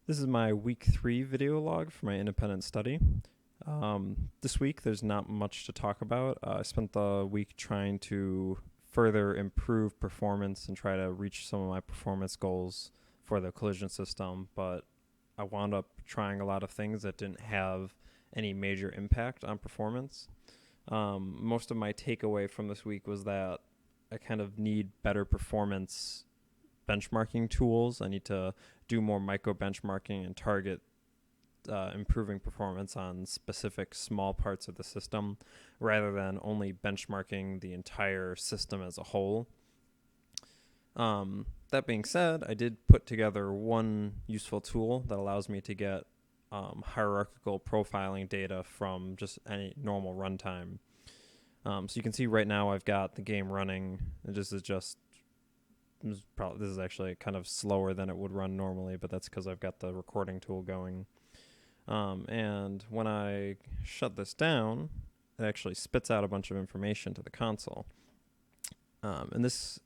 This is my week 3 video log for my independent study. This week, there's not much to talk about. I spent the week trying to further improve performance and try to reach some of my performance goals for the collision system, but I wound up trying a lot of things that didn't have any major impact on performance. Most of my takeaway from this week was that I kind of need better performance benchmarking tools. I need to do more micro benchmarking and target improving performance on specific small parts of the system rather than only benchmarking the entire system as a whole. That being said, I did put together one useful tool that allows me to get hierarchical profiling data from just any normal runtime. So you can see right now I've got the game running. This is actually kind of slower than it would run normally, but that's because I've got the recording tool going. And when I shut this down, it actually spits out a bunch of information to the console. And this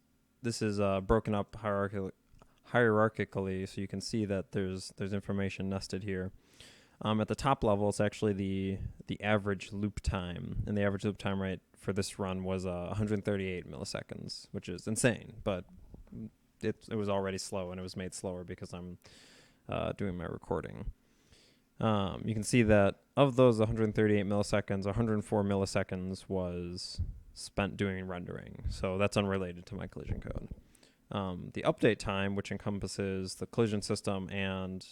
is broken up hierarchically, so you can see that there's information nested here. At the top level, it's actually the average loop time, and the average loop time right for this run was 138 milliseconds, which is insane, but it was already slow, and it was made slower because I'm doing my recording. You can see that of those 138 milliseconds, 104 milliseconds was spent doing rendering, so that's unrelated to my collision code. The update time, which encompasses the collision system and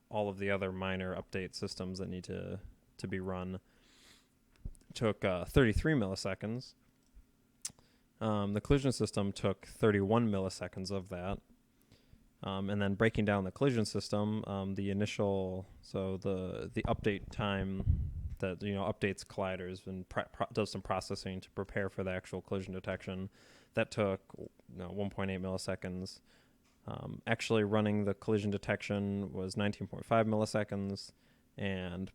all of the other minor update systems that need to be run, took 33 milliseconds. The collision system took 31 milliseconds of that. And then breaking down the collision system, the update time that updates colliders and does some processing to prepare for the actual collision detection, that took 1.8 milliseconds. Actually running the collision detection was 19.5 milliseconds, and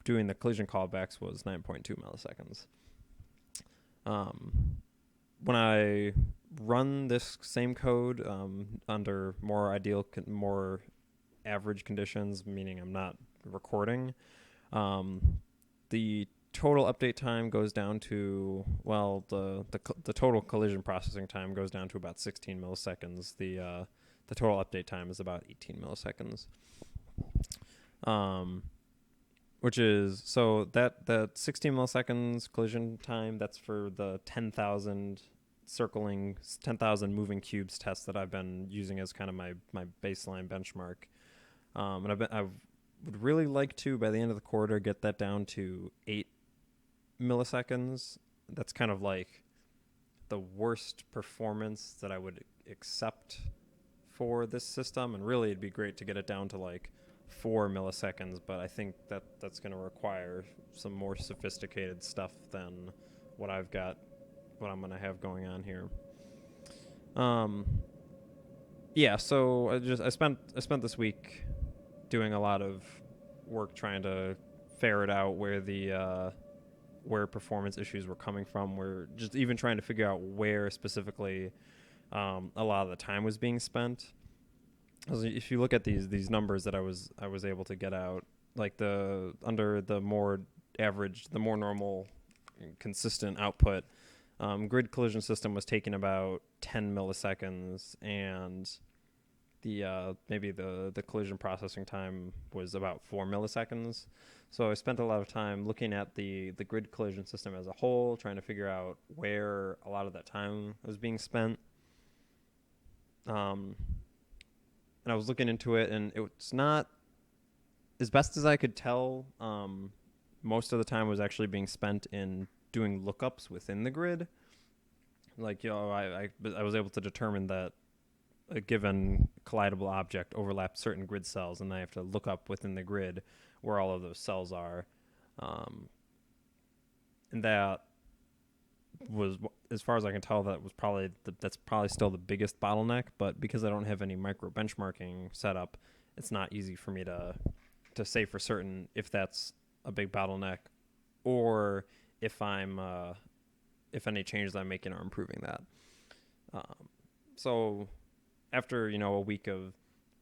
doing the collision callbacks was 9.2 milliseconds. When I run this same code under more average conditions, meaning I'm not recording, the total update time goes down to, the total collision processing time goes down to about 16 milliseconds. The total update time is about 18 milliseconds. Which is, so that 16 milliseconds collision time, that's for the 10,000 moving cubes test that I've been using as kind of my baseline benchmark. And I would really like to, by the end of the quarter, get that down to 8 milliseconds. That's kind of like the worst performance that I would accept for this system, and really it'd be great to get it down to like 4 milliseconds, but I think that's going to require some more sophisticated stuff than what I'm going to have going on here. So I spent this week doing a lot of work trying to ferret out where performance issues were coming from. We're just even trying to figure out where specifically a lot of the time was being spent. If you look at these numbers that I was able to get out, like under the more average, the more normal, consistent output, grid collision system was taking about 10 milliseconds, and the collision processing time was about 4 milliseconds. So I spent a lot of time looking at the grid collision system as a whole, trying to figure out where a lot of that time was being spent. And I was looking into it, and it's not, as best as I could tell, most of the time was actually being spent in doing lookups within the grid. Like, I was able to determine that a given collidable object overlaps certain grid cells, and I have to look up within the grid where all of those cells are. And that was, as far as I can tell, that's probably still the biggest bottleneck. But because I don't have any micro benchmarking set up, it's not easy for me to say for certain if that's a big bottleneck, or if if any changes I'm making are improving that. So after a week of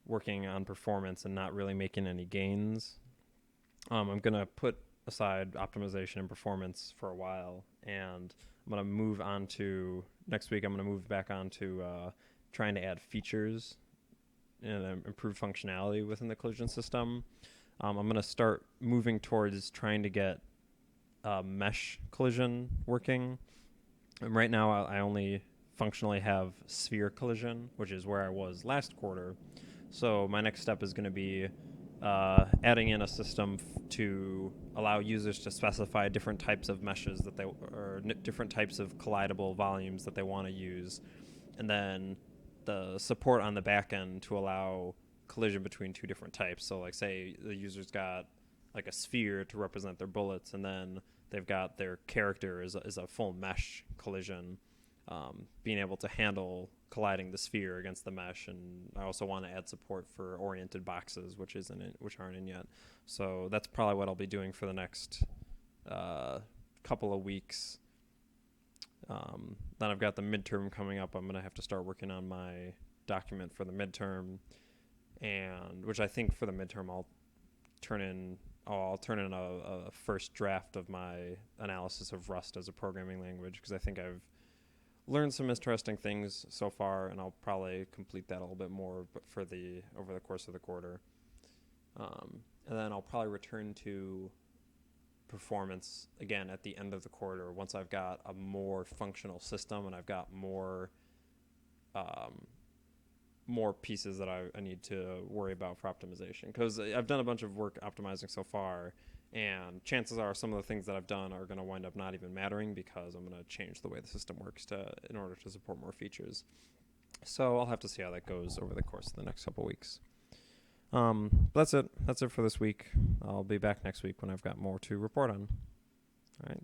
working on performance and not really making any gains. I'm going to put aside optimization and performance for a while, and I'm going to move on to next week. I'm going to move back on to trying to add features and improve functionality within the collision system. I'm going to start moving towards trying to get mesh collision working. And right now, I only functionally have sphere collision, which is where I was last quarter. So my next step is going to be adding in a system to allow users to specify different types of meshes that they or different types of collidable volumes that they want to use, and then the support on the back end to allow collision between two different types. So like say the user's got like a sphere to represent their bullets, and then they've got their character is a full mesh collision, being able to handle colliding the sphere against the mesh. And I also want to add support for oriented boxes, which aren't in yet. So that's probably what I'll be doing for the next couple of weeks. Then I've got the midterm coming up. I'm going to have to start working on my document for the midterm, and which I think for the midterm I'll turn in a first draft of my analysis of Rust as a programming language, because I think I've learned some interesting things so far, and I'll probably complete that a little bit more but over the course of the quarter. And then I'll probably return to performance again at the end of the quarter once I've got a more functional system and I've got more pieces that I need to worry about for optimization, because I've done a bunch of work optimizing so far, and chances are some of the things that I've done are going to wind up not even mattering because I'm going to change the way the system works in order to support more features. So I'll have to see how that goes over the course of the next couple weeks. That's it for this week. I'll be back next week when I've got more to report on. All right.